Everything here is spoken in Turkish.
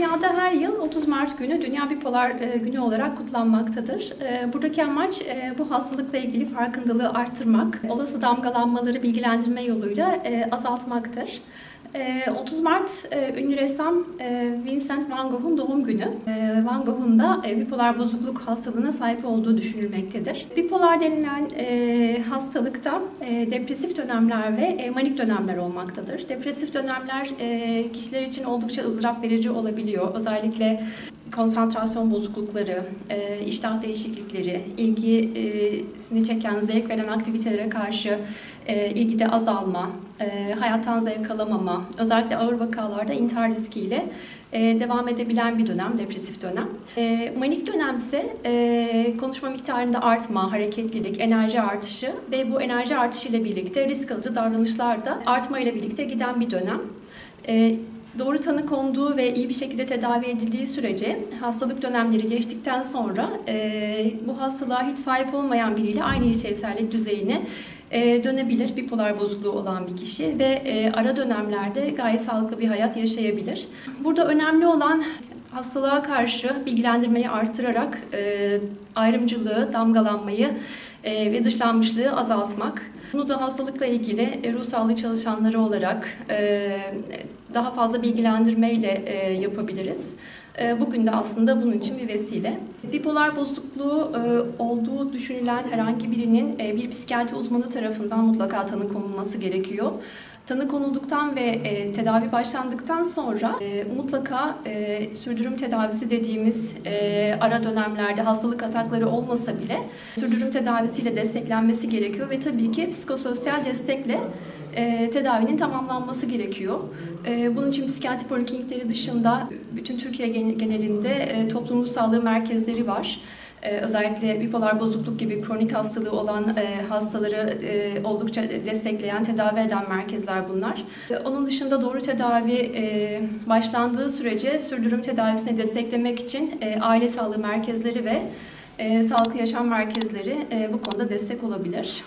Dünyada her yıl 30 Mart günü Dünya Bipolar Günü olarak kutlanmaktadır. Buradaki amaç bu hastalıkla ilgili farkındalığı arttırmak, olası damgalanmaları bilgilendirme yoluyla azaltmaktır. 30 Mart ünlü ressam Vincent van Gogh'un doğum günü. Van Gogh'un da bipolar bozukluk hastalığına sahip olduğu düşünülmektedir. Bipolar denilen hastalıkta depresif dönemler ve manik dönemler olmaktadır. Depresif dönemler kişiler için oldukça ızdırap verici olabiliyor. Özellikle konsantrasyon bozuklukları, iştah değişiklikleri, ilgisini çeken, zevk veren aktivitelere karşı ilgide azalma, hayattan zevk alamama, özellikle ağır vakalarda intihar riskiyle devam edebilen bir dönem, depresif dönem. Manik dönemse konuşma miktarında artma, hareketlilik, enerji artışı ve bu enerji artışıyla birlikte risk alıcı davranışlar da artma ile birlikte giden bir dönem. Doğru tanı konduğu ve iyi bir şekilde tedavi edildiği sürece hastalık dönemleri geçtikten sonra bu hastalığa hiç sahip olmayan biriyle aynı işlevsellik düzeyine dönebilir bipolar bozukluğu olan bir kişi ve ara dönemlerde gayet sağlıklı bir hayat yaşayabilir. Burada önemli olan hastalığa karşı bilgilendirmeyi arttırarak ayrımcılığı, damgalanmayı ve dışlanmışlığı azaltmak. Bunu da hastalıkla ilgili ruh sağlığı çalışanları olarak daha fazla bilgilendirmeyle yapabiliriz. Bugün de aslında bunun için bir vesile. Bipolar bozukluğu olduğu düşünülen herhangi birinin bir psikiyatri uzmanı tarafından mutlaka tanı konulması gerekiyor. Tanı konulduktan ve tedavi başlandıktan sonra mutlaka sürdürüm tedavisi dediğimiz ara dönemlerde hastalık atakları olmasa bile sürdürüm tedavisiyle desteklenmesi gerekiyor ve tabii ki psikososyal destekle tedavinin tamamlanması gerekiyor. Bunun için psikiyatri poliklinikleri dışında bütün Türkiye genelinde toplum ruh sağlığı merkezleri var. Özellikle bipolar bozukluk gibi kronik hastalığı olan hastaları oldukça destekleyen, tedavi eden merkezler bunlar. Onun dışında doğru tedavi başlandığı sürece sürdürüm tedavisini desteklemek için aile sağlığı merkezleri ve sağlıklı yaşam merkezleri bu konuda destek olabilir.